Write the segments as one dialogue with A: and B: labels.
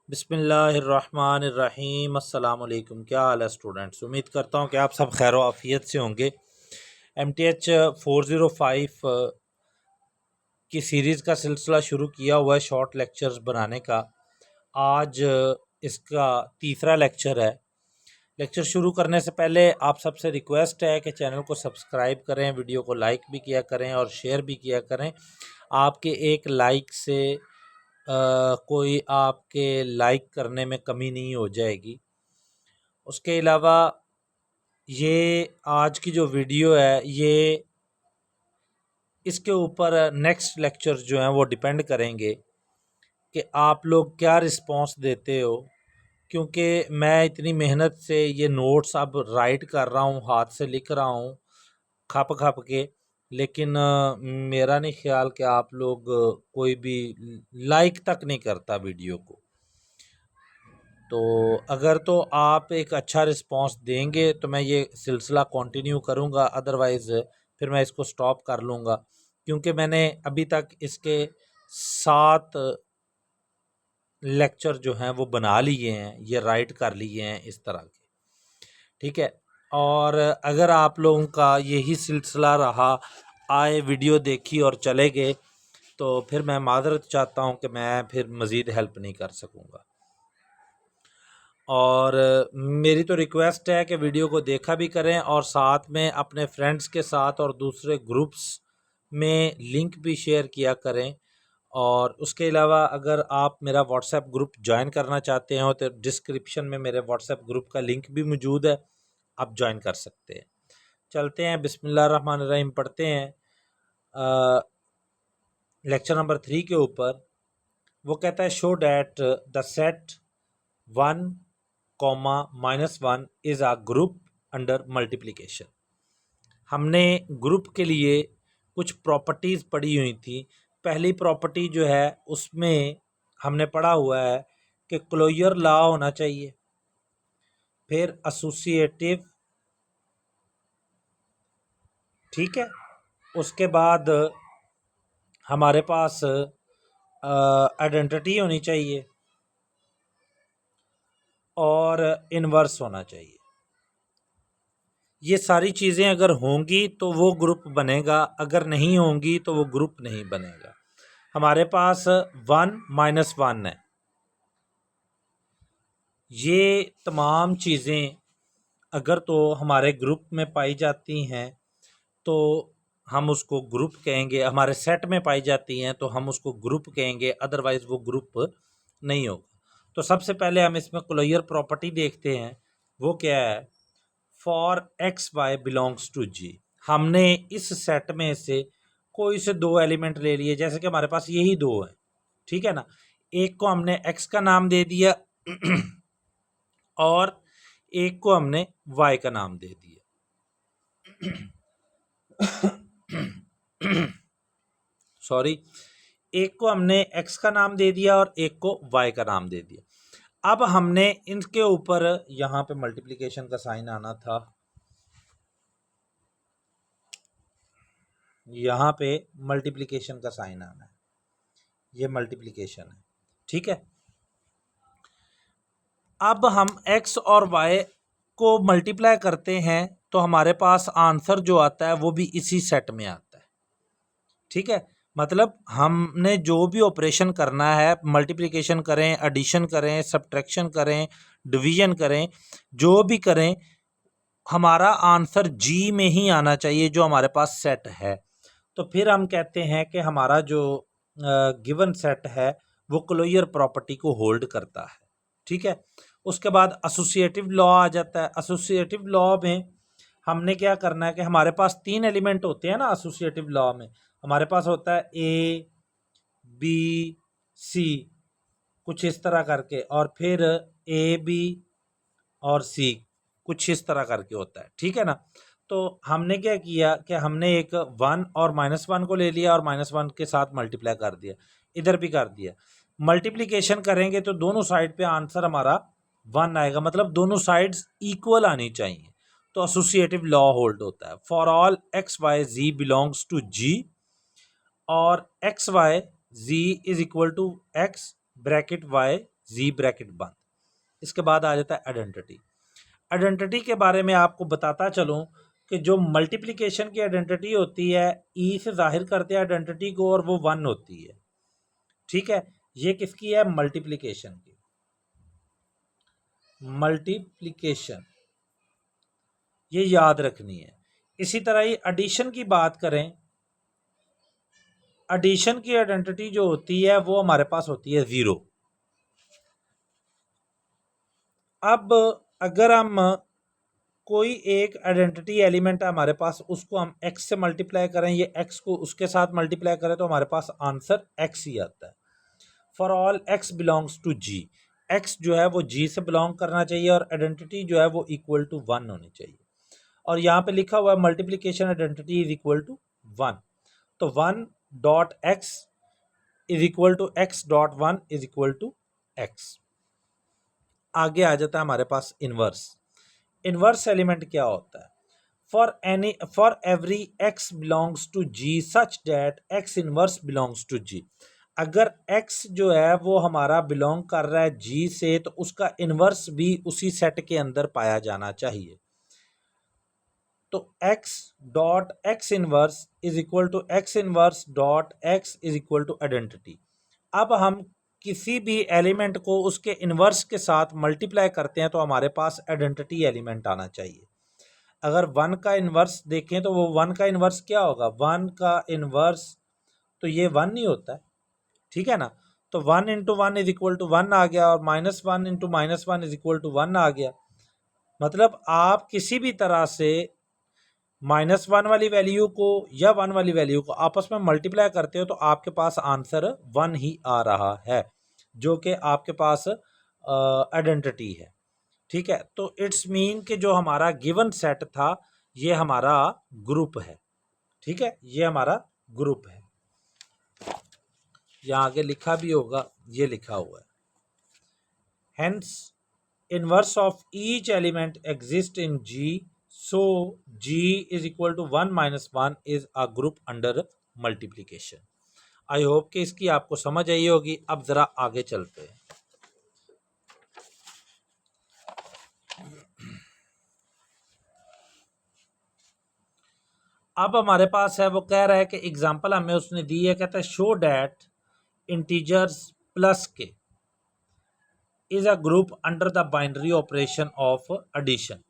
A: बिस्मिल्लाहिर्रहमानिर्रहीम अस्सलाम वालेकुम। क्या हाल है स्टूडेंट्स? उम्मीद करता हूँ कि आप सब खैर आफियत से होंगे। MTH 405 की सीरीज़ का सिलसिला शुरू किया हुआ है शॉर्ट लेक्चर्स बनाने का। आज इसका तीसरा लेक्चर है। लेक्चर शुरू करने से पहले आप सबसे रिक्वेस्ट है कि चैनल को सब्सक्राइब करें, वीडियो को लाइक भी किया करें और शेयर भी किया करें। आपके एक लाइक से कोई आपके लाइक करने में कमी नहीं हो जाएगी। उसके अलावा ये आज की जो वीडियो है ये इसके ऊपर नेक्स्ट लेक्चर जो हैं वो डिपेंड करेंगे कि आप लोग क्या रिस्पांस देते हो, क्योंकि मैं इतनी मेहनत से ये नोट्स अब राइट कर रहा हूँ, हाथ से लिख रहा हूँ खप खप के, लेकिन मेरा नहीं ख्याल कि आप लोग कोई भी लाइक तक नहीं करता वीडियो को। तो अगर तो आप एक अच्छा रिस्पांस देंगे तो मैं ये सिलसिला कंटिन्यू करूँगा, अदरवाइज़ फिर मैं इसको स्टॉप कर लूँगा, क्योंकि मैंने अभी तक इसके 7 लेक्चर जो हैं वो बना लिए हैं, ये राइट कर लिए हैं इस तरह के। ठीक है, और अगर आप लोगों का यही सिलसिला रहा, आए वीडियो देखी और चले गए, तो फिर मैं माज़रत चाहता हूँ कि मैं फिर मज़ीद हेल्प नहीं कर सकूँगा। और मेरी तो रिक्वेस्ट है कि वीडियो को देखा भी करें और साथ में अपने फ्रेंड्स के साथ और दूसरे ग्रुप्स में लिंक भी शेयर किया करें। और उसके अलावा अगर आप मेरा व्हाट्सएप ग्रुप ज्वाइन करना चाहते हो तो डिस्क्रिप्शन में मेरे व्हाट्सएप ग्रुप का लिंक भी मौजूद है, आप ज्वाइन कर सकते हैं। चलते हैं, बिस्मिल्लाहिर्रहमानिर्रहीम पढ़ते हैं लेक्चर नंबर 3 के ऊपर। वो कहता है show that the set 1, -1 is a group under multiplication. हमने ग्रुप के लिए कुछ प्रॉपर्टीज़ पढ़ी हुई थी। पहली प्रॉपर्टी जो है उसमें हमने पढ़ा हुआ है कि क्लोजर लॉ होना चाहिए, फिर एसोसिएटिव, ठीक है, उसके बाद हमारे पास आइडेंटिटी होनी चाहिए और इन्वर्स होना चाहिए। ये सारी चीज़ें अगर होंगी तो वो ग्रुप बनेगा, अगर नहीं होंगी तो वो ग्रुप नहीं बनेगा। हमारे पास 1 -1 है। ये तमाम चीज़ें अगर तो हमारे ग्रुप में पाई जाती हैं तो हम उसको ग्रुप कहेंगे, हमारे सेट में पाई जाती हैं तो हम उसको ग्रुप कहेंगे, अदरवाइज़ वो ग्रुप नहीं होगा। तो सबसे पहले हम इसमें क्लोजर प्रॉपर्टी देखते हैं। वो क्या है? For X Y belongs to G. हमने इस सेट में से कोई से 2 एलिमेंट ले लिए, जैसे कि हमारे पास यही 2 है, ठीक है ना। एक को हमने एक्स का नाम दे दिया और एक को हमने वाई का नाम दे दिया। सॉरी, एक को हमने एक्स का नाम दे दिया और एक को वाई का नाम दे दिया। अब हमने इनके ऊपर यहाँ पे मल्टीप्लिकेशन का साइन आना था, यहाँ पे मल्टीप्लिकेशन का साइन आना है, ये मल्टीप्लिकेशन है, ठीक है। अब हम x और y को मल्टीप्लाई करते हैं तो हमारे पास आंसर जो आता है वो भी इसी सेट में आता है, ठीक है। मतलब हमने जो भी ऑपरेशन करना है, मल्टीप्लिकेशन करें, एडिशन करें, सब्ट्रैक्शन करें, डिवीजन करें, जो भी करें, हमारा आंसर जी में ही आना चाहिए जो हमारे पास सेट है। तो फिर हम कहते हैं कि हमारा जो गिवन सेट है वो क्लोजर प्रॉपर्टी को होल्ड करता है, ठीक है। उसके बाद एसोसिएटिव लॉ आ जाता है। एसोसिएटिव लॉ में हमने क्या करना है कि हमारे पास 3 एलिमेंट होते हैं ना एसोसिएटिव लॉ में। हमारे पास होता है ए, बी, सी, कुछ इस तरह करके, और फिर ए, बी और सी कुछ इस तरह करके होता है, ठीक है ना। तो हमने क्या किया कि हमने एक 1 और -1 को ले लिया और -1 के साथ मल्टीप्लाई कर दिया, इधर भी कर दिया। मल्टीप्लिकेशन करेंगे तो दोनों साइड पे आंसर हमारा 1 आएगा, मतलब दोनों साइड्स इक्वल आनी चाहिए। तो एसोसिएटिव लॉ होल्ड होता है for all X Y G belongs to G, और X Y G is equal to X bracket Y G bracket बंद। इसके बाद आ जाता है आइडेंटिटी। आइडेंटिटी के बारे में आपको बताता चलूँ कि जो मल्टीप्लिकेशन की आइडेंटिटी होती है, ई से जाहिर करते हैं आइडेंटिटी को और वो 1 होती है। ठीक है, ये किसकी है? मल्टीप्लिकेशन की। मल्टीप्लिकेशन ये याद रखनी है। इसी तरह ही एडिशन की बात करें, एडिशन की आइडेंटिटी जो होती है वो हमारे पास होती है 0। अब अगर हम कोई एक आइडेंटिटी एलिमेंट है हमारे पास, उसको हम x से मल्टीप्लाई करें, ये x को उसके साथ मल्टीप्लाई करें तो हमारे पास आंसर x ही आता है। For all x belongs to g, x जो है वो g से बिलोंग करना चाहिए और आइडेंटिटी जो है वो इक्वल टू 1 होनी चाहिए। और यहाँ पे लिखा हुआ है multiplication identity is equal to 1, तो 1 dot x is equal to x dot 1 is equal to x। आगे आ जाता है हमारे पास इनवर्स। इनवर्स एलिमेंट क्या होता है? For every x belongs to g such that x inverse belongs to g, अगर x जो है वो हमारा बिलोंग कर रहा है g से, तो उसका इनवर्स भी उसी सेट के अंदर पाया जाना चाहिए। तो x dot x inverse is equal to x inverse dot x is equal to identity. अब हम किसी भी एलिमेंट को उसके इन्वर्स के साथ मल्टीप्लाई करते हैं तो हमारे पास आइडेंटिटी एलिमेंट आना चाहिए। अगर 1 का इन्वर्स देखें तो वो 1 का इन्वर्स क्या होगा? 1 का इन्वर्स तो ये 1 ही होता है, ठीक है ना। तो 1 इंटू 1 इज इक्वल टू 1 आ गया और -1 इंटू -1 इज इक्वल टू 1 आ गया। मतलब आप किसी भी तरह से -1 वाली वैल्यू को या 1 वाली वैल्यू को आपस में मल्टीप्लाई करते हो तो आपके पास आंसर 1 ही आ रहा है, जो कि आपके पास आइडेंटिटी है। ठीक है, तो इट्स मीन कि जो हमारा गिवन सेट था ये हमारा ग्रुप है। ठीक है, ये हमारा ग्रुप है। यहाँ आगे लिखा भी होगा, ये लिखा हुआ है, hence inverse of each element exist in G, so g is equal to 1 minus 1 is a group under multiplication। I hope कि इसकी आपको समझ आई होगी। अब ज़रा आगे चलते हैं। अब हमारे पास है, वो कह रहा है कि एग्जाम्पल हमें उसने दी है, कहता है शो डैट इंटीजर्स प्लस के is a group under the binary operation of addition.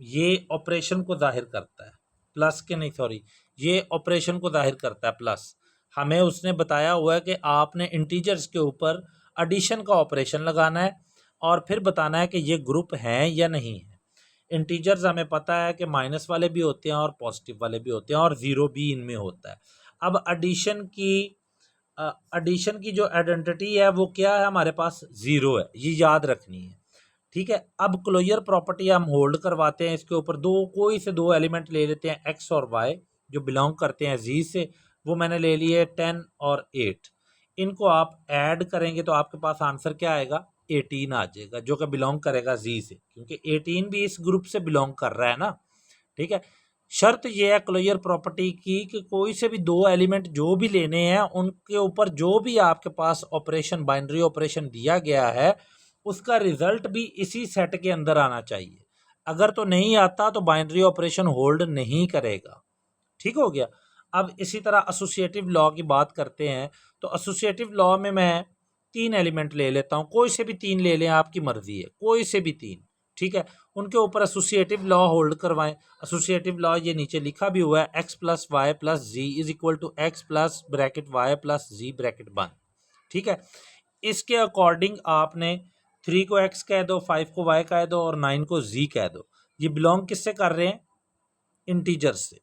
A: ये ऑपरेशन को जाहिर करता है, प्लस के नहीं सॉरी, ये ऑपरेशन को जाहिर करता है प्लस। हमें उसने बताया हुआ है कि आपने इंटीजर्स के ऊपर एडिशन का ऑपरेशन लगाना है और फिर बताना है कि ये ग्रुप हैं या नहीं है। इंटीजर्स हमें पता है कि माइनस वाले भी होते हैं और पॉजिटिव वाले भी होते हैं और ज़ीरो भी इनमें होता है। अब एडिशन की जो आइडेंटिटी है वो क्या है? हमारे पास ज़ीरो है, ये याद रखनी है। ठीक है, अब क्लोजर प्रॉपर्टी हम होल्ड करवाते हैं इसके ऊपर। कोई से दो एलिमेंट ले लेते हैं x और y जो बिलोंग करते हैं z से। वो मैंने ले लिए 10 और 8। इनको आप ऐड करेंगे तो आपके पास आंसर क्या आएगा? 18 आ जाएगा, जो कि बिलोंग करेगा z से, क्योंकि 18 भी इस ग्रुप से बिलोंग कर रहा है ना। ठीक है, शर्त यह है क्लोजर प्रॉपर्टी की कि कोई से भी दो एलिमेंट जो भी लेने हैं उनके ऊपर जो भी आपके पास ऑपरेशन, बाइनरी ऑपरेशन दिया गया है, उसका रिजल्ट भी इसी सेट के अंदर आना चाहिए। अगर तो नहीं आता तो बाइनरी ऑपरेशन होल्ड नहीं करेगा। ठीक हो गया। अब इसी तरह एसोसिएटिव लॉ की बात करते हैं, तो एसोसिएटिव लॉ में मैं 3 एलिमेंट ले लेता हूँ, कोई से भी 3 ले लें, आपकी मर्जी है, कोई से भी 3। ठीक है, उनके ऊपर एसोसिएटिव लॉ होल्ड करवाएं। एसोसिएटिव लॉ ये नीचे लिखा भी हुआ है, x plus y plus g is equal to x plus bracket y plus g bracket बंद। ठीक है, इसके अकॉर्डिंग आपने 3 को x कह दो, 5 को y कह दो और 9 को z कह दो। ये बिलोंग किससे कर रहे हैं? इंटीजर से।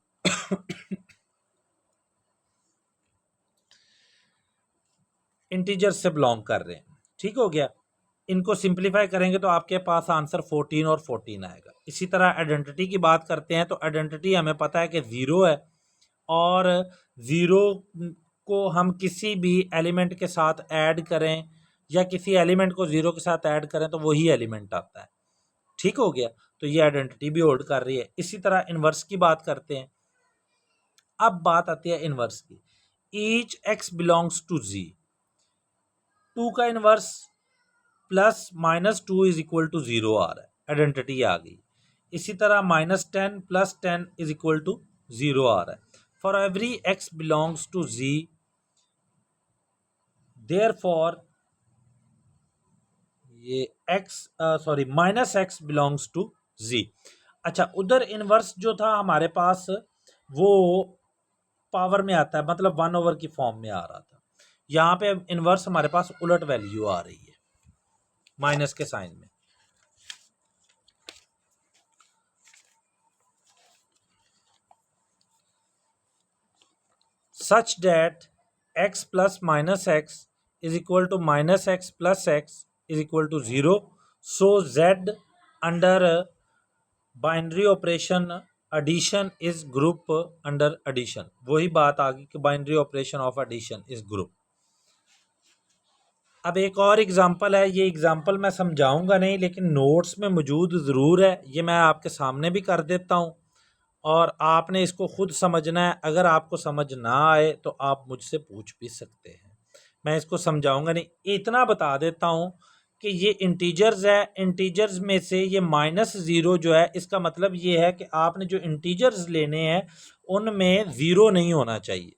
A: इंटीजर से बिलोंग कर रहे हैं। ठीक हो गया। इनको सिंप्लीफाई करेंगे तो आपके पास आंसर 14 और 14 आएगा। इसी तरह आइडेंटिटी की बात करते हैं, तो आइडेंटिटी हमें पता है कि 0 है और 0 को हम किसी भी एलिमेंट के साथ ऐड करें या किसी एलिमेंट को 0 के साथ ऐड करें तो वही एलिमेंट आता है। ठीक हो गया, तो ये आइडेंटिटी भी होल्ड कर रही है। इसी तरह इन्वर्स की बात करते हैं। अब बात आती है इन्वर्स की। Each x belongs to z, 2 का inverse plus -2 is equal to 0 आ रहा है, आइडेंटिटी आ गई। इसी तरह -10 + 10 इज इक्वल टू 0 आ रहा है। For every x belongs to z, therefore ये -x बिलोंग्स टू z। अच्छा, उधर इनवर्स जो था हमारे पास वो पावर में आता है, मतलब 1/, की फॉर्म में आ रहा था। यहाँ पे इनवर्स हमारे पास उलट वैल्यू आ रही है माइनस के साइन में। Such that x + -x is equal to -x + x is equal to 0, so z under binary operation addition is group under addition. वही बात आ गई कि binary operation of addition is group. अब एक और एग्जांपल है, ये एग्जांपल मैं समझाऊंगा नहीं लेकिन नोट्स में मौजूद ज़रूर है, ये मैं आपके सामने भी कर देता हूँ और आपने इसको खुद समझना है। अगर आपको समझ ना आए तो आप मुझसे पूछ भी सकते हैं, मैं इसको समझाऊंगा नहीं। इतना बता देता हूँ कि ये इंटीजर्स है, इंटीजर्स में से ये -0 जो है, इसका मतलब ये है कि आपने जो इंटीजर्स लेने हैं उनमें ज़ीरो नहीं होना चाहिए।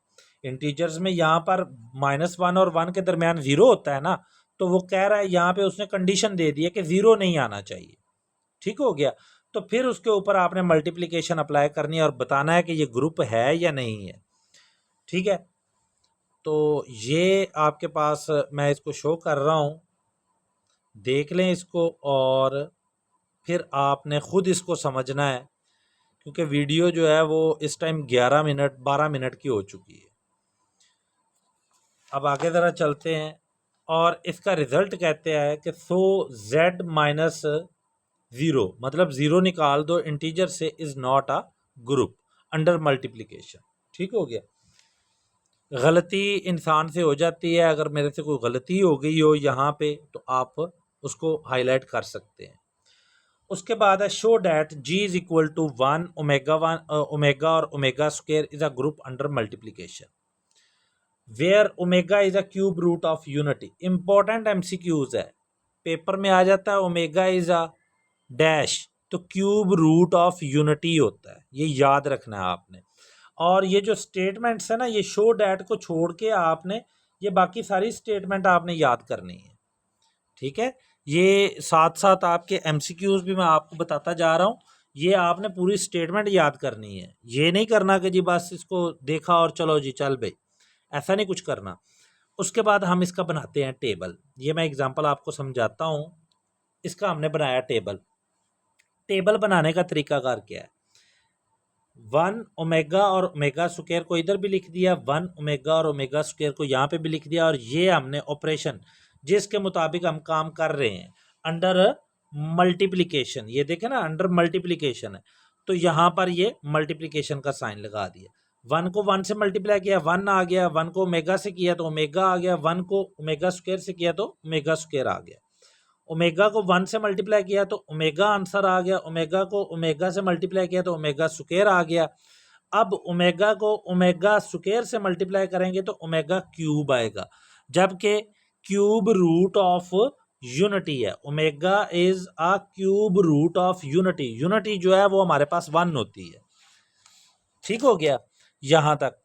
A: इंटीजर्स में यहाँ पर -1 और 1 के दरमियान ज़ीरो होता है ना, तो वो कह रहा है यहाँ पे उसने कंडीशन दे दी है कि ज़ीरो नहीं आना चाहिए। ठीक हो गया। तो फिर उसके ऊपर आपने मल्टीप्लिकेशन अप्लाई करनी है और बताना है कि ये ग्रुप है या नहीं है। ठीक है, तो ये आपके पास मैं इसको शो कर रहा हूँ, देख लें इसको और फिर आपने ख़ुद इसको समझना है, क्योंकि वीडियो जो है वो इस टाइम 12 मिनट की हो चुकी है। अब आगे ज़रा चलते हैं और इसका रिज़ल्ट कहते हैं कि सो z -0, मतलब 0 निकाल दो इंटीजर से, is not a group under multiplication. ठीक हो गया। गलती इंसान से हो जाती है, अगर मेरे से कोई गलती हो गई हो यहाँ पे तो आप उसको हाईलाइट कर सकते हैं। उसके बाद है show that g is equal to 1 omega और omega square is a group under multiplication where omega is a cube root of unity. Important MCQs है, पेपर में आ जाता है ओमेगा इज अ डैश, तो क्यूब रूट ऑफ यूनिटी होता है, ये याद रखना है आपने। और ये जो स्टेटमेंट्स है ना, ये शो डैट को छोड़ के आपने ये बाकी सारी स्टेटमेंट आपने याद करनी है। ठीक है, ये साथ साथ आपके MCQs भी मैं आपको बताता जा रहा हूँ, ये आपने पूरी स्टेटमेंट याद करनी है। ये नहीं करना कि जी बस इसको देखा और चलो जी चल भाई, ऐसा नहीं कुछ करना। उसके बाद हम इसका बनाते हैं टेबल। ये मैं एग्जांपल आपको समझाता हूँ। इसका हमने बनाया टेबल। टेबल बनाने का तरीकाकार क्या है, 1 ओमेगा और ओमेगा स्क्वायर को इधर भी लिख दिया, 1 ओमेगा और ओमेगा स्क्वायर को यहाँ पे भी लिख दिया, और ये हमने ऑपरेशन जिसके मुताबिक हम काम कर रहे हैं अंडर मल्टीप्लिकेशन, ये देखें ना अंडर मल्टीप्लिकेशन है, तो यहाँ पर ये मल्टीप्लिकेशन का साइन लगा दिया। 1 को 1 से मल्टीप्लाई किया 1 आ गया, 1 को ओमेगा से किया तो ओमेगा आ गया, 1 को ओमेगा स्क्वायर से किया तो ओमेगा स्क्वायर आ गया। ओमेगा को 1 से मल्टीप्लाई किया तो ओमेगा आंसर आ गया, ओमेगा को ओमेगा से मल्टीप्लाई किया तो ओमेगा स्क्वायर आ गया। अब ओमेगा को ओमेगा स्क्वायर से मल्टीप्लाई करेंगे तो ओमेगा क्यूब आएगा, जबकि क्यूब रूट ऑफ यूनिटी है। Omega is a cube root of unity, unity जो है वो हमारे पास 1 होती है। ठीक हो गया यहाँ तक।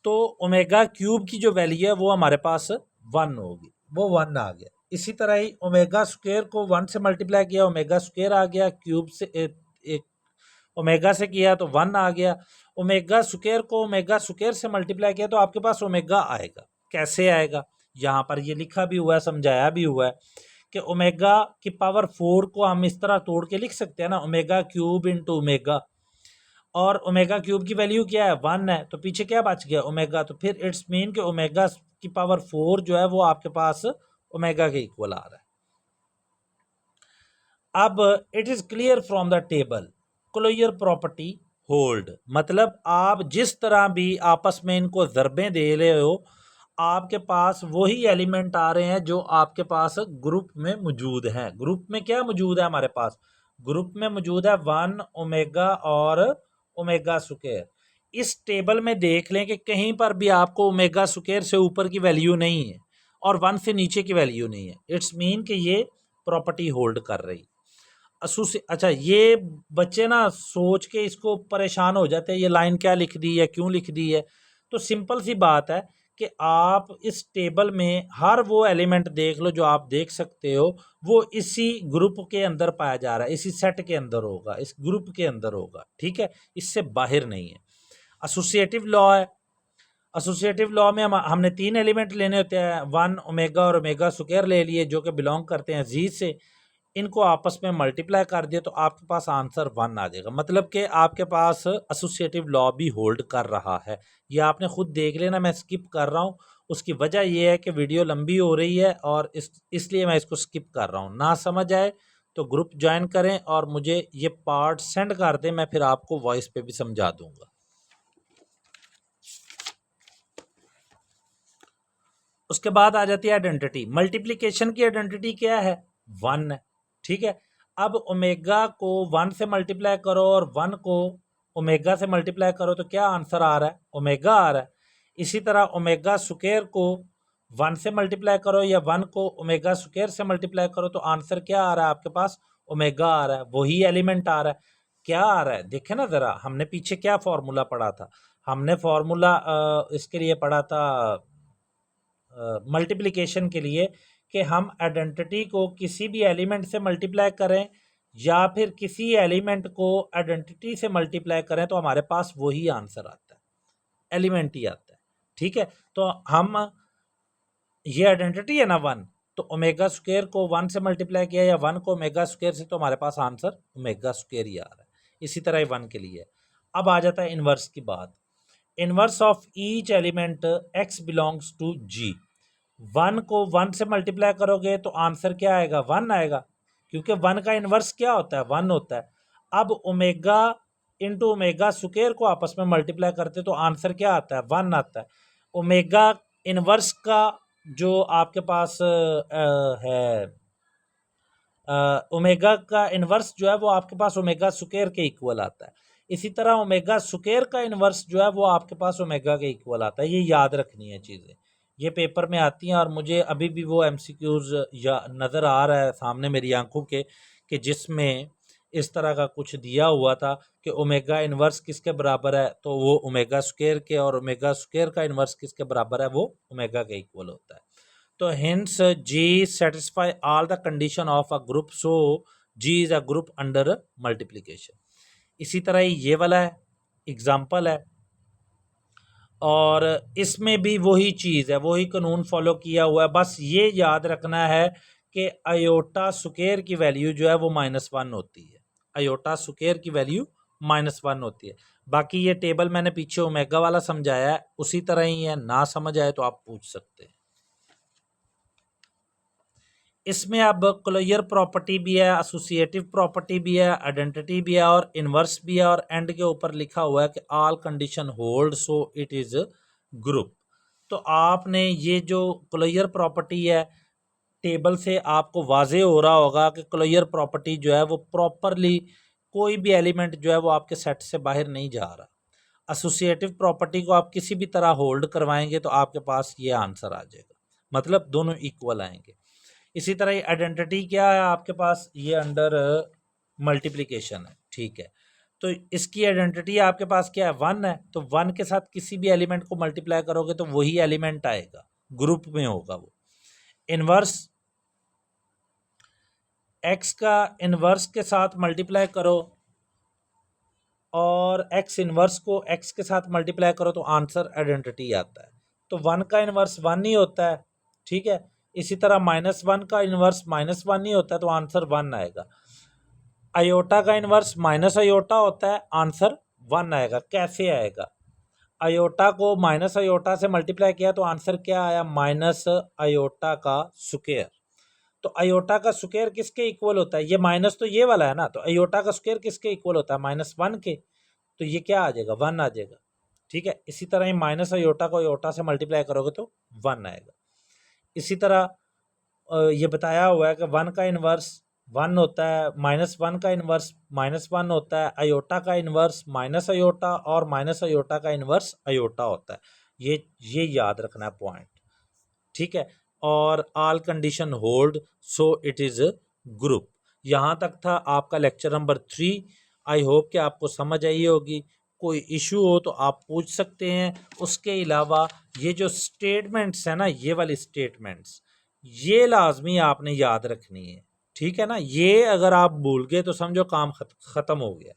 A: तो ओमेगा क्यूब की जो वैल्यू है वो हमारे पास 1 होगी, वो 1 आ गया। इसी तरह ही ओमेगा स्क्वायर को 1 से मल्टीप्लाई किया ओमेगा स्क्वायर आ गया, क्यूब से एक ओमेगा से किया तो 1 आ गया। ओमेगा स्क्वायर को ओमेगा स्क्वायर से मल्टीप्लाई किया तो आपके पास ओमेगा आएगा। कैसे आएगा, यहाँ पर ये लिखा भी हुआ है, समझाया भी हुआ है कि ओमेगा की पावर 4 को हम इस तरह तोड़ के लिख सकते हैं ना, ओमेगा क्यूब इंटू ओमेगा, और ओमेगा क्यूब की वैल्यू क्या है 1 है, तो पीछे क्या बच गया ओमेगा, तो फिर इट्स मीन कि ओमेगा की पावर 4 जो है वो आपके पास ओमेगा के इक्वल आ रहा है। अब it is clear from the table closure property hold, मतलब आप जिस तरह भी आपस में इनको ज़रबें दे रहे हो, आपके पास वही एलिमेंट आ रहे हैं जो आपके पास ग्रुप में मौजूद हैं। ग्रुप में क्या मौजूद है हमारे पास, ग्रुप में मौजूद है 1 ओमेगा और ओमेगा स्क्वायर। इस टेबल में देख लें कि कहीं पर भी आपको ओमेगा स्क्वायर से ऊपर की वैल्यू नहीं है और 1 से नीचे की वैल्यू नहीं है। इट्स मीन कि ये प्रॉपर्टी होल्ड कर रही। अच्छा, ये बच्चे ना सोच के इसको परेशान हो जाते हैं, ये लाइन क्या लिख दी है, क्यों लिख दी है। तो सिंपल सी बात है कि आप इस टेबल में हर वो एलिमेंट देख लो जो आप देख सकते हो, वो इसी ग्रुप के अंदर पाया जा रहा है, इसी सेट के अंदर होगा, इस ग्रुप के अंदर होगा, ठीक है, इससे बाहर नहीं है। एसोसिएटिव लॉ है। एसोसिएटिव लॉ में हमने 3 एलिमेंट लेने होते हैं, 1 ओमेगा और ओमेगा स्क्वायर ले लिए जो कि बिलोंग करते हैं जी से, इनको आपस में मल्टीप्लाई कर दिया तो आपके पास आंसर 1 आ जाएगा। मतलब कि आपके पास एसोसिएटिव लॉ भी होल्ड कर रहा है। ये आपने खुद देख लेना, मैं स्किप कर रहा हूँ, उसकी वजह यह है कि वीडियो लंबी हो रही है और इसलिए मैं इसको स्किप कर रहा हूँ। ना समझ आए तो ग्रुप ज्वाइन करें और मुझे ये पार्ट सेंड कर दें, मैं फिर आपको वॉइस पे भी समझा दूंगा। उसके बाद आ जाती है आइडेंटिटी। मल्टीप्लिकेशन की आइडेंटिटी क्या है? 1 है, ठीक है। अब ओमेगा को 1 से मल्टीप्लाई करो और 1 को ओमेगा से मल्टीप्लाई करो तो क्या आंसर आ रहा है? ओमेगा आ रहा है। इसी तरह ओमेगा स्क्वायर को 1 से मल्टीप्लाई करो या 1 को ओमेगा स्क्वायर से मल्टीप्लाई करो तो आंसर क्या आ रहा है आपके पास? ओमेगा आ रहा है, वही एलिमेंट आ रहा है। क्या आ रहा है देखें ना ज़रा, हमने पीछे क्या फॉर्मूला पढ़ा था? हमने फॉर्मूला इसके लिए पढ़ा था मल्टीप्लिकेशन के लिए कि हम आइडेंटिटी को किसी भी एलिमेंट से मल्टीप्लाई करें या फिर किसी एलिमेंट को आइडेंटिटी से मल्टीप्लाई करें तो हमारे पास वही आंसर आता है, एलिमेंट ही आता है, ठीक है। तो हम ये आइडेंटिटी है ना 1, तो ओमेगा स्क्वायर को 1 से मल्टीप्लाई किया या 1 को ओमेगा स्क्वायर से, तो हमारे पास आंसर ओमेगा स्क्वायर ही आ रहा है। इसी तरह 1 के लिए। अब आ जाता है इनवर्स की बात। Inverse of each element x belongs to g। 1 को 1 से मल्टीप्लाई करोगे तो आंसर क्या आएगा? 1 आएगा, क्योंकि 1 का इन्वर्स क्या होता है? 1 होता है। अब ओमेगा इंटू ओमेगा स्क्वायर को आपस में मल्टीप्लाई करते तो आंसर क्या आता है? 1 आता है। ओमेगा इन्वर्स का जो आपके पास है, ओमेगा का इन्वर्स जो है वो आपके पास ओमेगा स्क्वायर के इक्वल आता है। इसी तरह ओमेगा स्क्वायर का इन्वर्स जो है वो आपके पास ओमेगा के इक्वल आता है। ये याद रखनी है चीज़ें, ये पेपर में आती हैं और मुझे अभी भी वो एमसीक्यूज या नज़र आ रहा है सामने मेरी आंखों के, कि जिसमें इस तरह का कुछ दिया हुआ था कि ओमेगा इन्वर्स किसके बराबर है, तो वो ओमेगा स्क्वायर के, और ओमेगा स्क्वायर का इन्वर्स किसके बराबर है? वो ओमेगा के इक्वल होता है। तो hence G satisfy all the condition of a group, so G is a group under multiplication। इसी तरह ये वाला है एग्जाम्पल है, और इसमें भी वही चीज़ है, वही कानून फॉलो किया हुआ है। बस ये याद रखना है कि आयोटा स्क्वायर की वैल्यू जो है वो -1 होती है। आयोटा स्क्वायर की वैल्यू -1 होती है। बाकी ये टेबल मैंने पीछे ओमेगा वाला समझाया है, उसी तरह ही है। ना समझ आए तो आप पूछ सकते हैं। इसमें अब क्लोजर प्रॉपर्टी भी है, एसोसिएटिव प्रॉपर्टी भी है, आइडेंटिटी भी है और इन्वर्स भी है, और एंड के ऊपर लिखा हुआ है कि all condition hold so it is group. तो आपने ये जो क्लोजर प्रॉपर्टी है, टेबल से आपको वाजे हो रहा होगा कि क्लोजर प्रॉपर्टी जो है वो प्रॉपरली कोई भी एलिमेंट जो है वो आपके सेट से बाहर नहीं जा रहा। एसोसिएटिव प्रॉपर्टी को आप किसी भी तरह होल्ड करवाएंगे तो आपके पास ये आंसर आ जाएगा, मतलब दोनों इक्वल आएंगे। इसी तरह आइडेंटिटी क्या है आपके पास? ये अंडर मल्टीप्लिकेशन है, ठीक है। तो इसकी आइडेंटिटी आपके पास क्या है? 1 है। तो 1 के साथ किसी भी एलिमेंट को मल्टीप्लाई करोगे तो वही एलिमेंट आएगा, ग्रुप में होगा वो। इन्वर्स x का इन्वर्स के साथ मल्टीप्लाई करो और x इन्वर्स को x के साथ मल्टीप्लाई करो तो आंसर आइडेंटिटी आता है। तो 1 का इन्वर्स 1 ही होता है, ठीक है। इसी तरह -1 का इन्वर्स -1 ही होता है तो आंसर 1 आएगा। आयोटा का इन्वर्स माइनस आयोटा होता है, आंसर 1 आएगा। कैसे आएगा? आयोटा को माइनस आयोटा से मल्टीप्लाई किया तो आंसर क्या आया? माइनस आयोटा का स्क्वायर। तो अयोटा का स्क्वायर किसके इक्वल होता है? ये माइनस तो ये वाला है ना, तो अयोटा का स्क्वायर किसके इक्वल होता है? -1 के। तो ये क्या आ जाएगा? 1 आ जाएगा, ठीक है। इसी तरह ही माइनस अयोटा को अयोटा से मल्टीप्लाई करोगे तो 1 आएगा। इसी तरह ये बताया हुआ है कि 1 का इन्वर्स 1 होता है, -1 का इन्वर्स -1 होता है, अयोटा का इन्वर्स माइनस अयोटा, और माइनस अयोटा का इन्वर्स अयोटा होता है। ये याद रखना है पॉइंट, ठीक है। और all condition hold so it is group. यहाँ तक था आपका लेक्चर नंबर 3। आई होप कि आपको समझ आई होगी। कोई इशू हो तो आप पूछ सकते हैं। उसके अलावा ये जो स्टेटमेंट्स है ना, ये वाली स्टेटमेंट्स, ये लाजमी आपने याद रखनी है, ठीक है ना। ये अगर आप भूल गए तो समझो काम ख़त्म हो गया।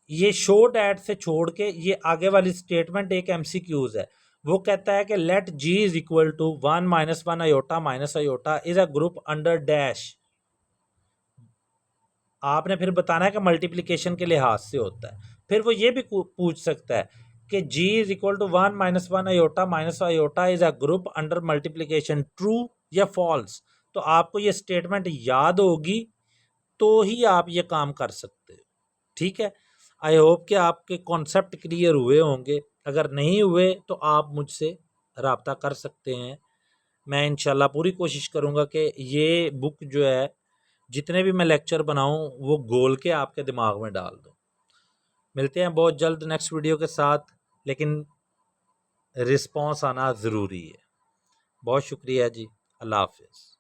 A: ये शो डैट से छोड़ के ये आगे वाली स्टेटमेंट एक एमसीक्यूज है। वो कहता है कि let G is equal to 1 - 1 iota minus iota is a group under dash. आपने फिर बताना है कि मल्टीप्लिकेशन के लिहाज से होता है। फिर वो ये भी पूछ सकता है कि g is equal to 1 - 1 iota minus iota is a group under multiplication, true या फॉल्स। तो आपको ये स्टेटमेंट याद होगी तो ही आप ये काम कर सकते हो, ठीक है। आई होप कि आपके कॉन्सेप्ट क्लियर हुए होंगे। अगर नहीं हुए तो आप मुझसे रब्ता कर सकते हैं। मैं इंशाल्लाह पूरी कोशिश करूँगा कि ये बुक जो है, जितने भी मैं लेक्चर बनाऊं वो गोल के आपके दिमाग में डाल दूं। मिलते हैं बहुत जल्द नेक्स्ट वीडियो के साथ, लेकिन रिस्पॉन्स आना ज़रूरी है। बहुत शुक्रिया जी। अल्लाह हाफिज़।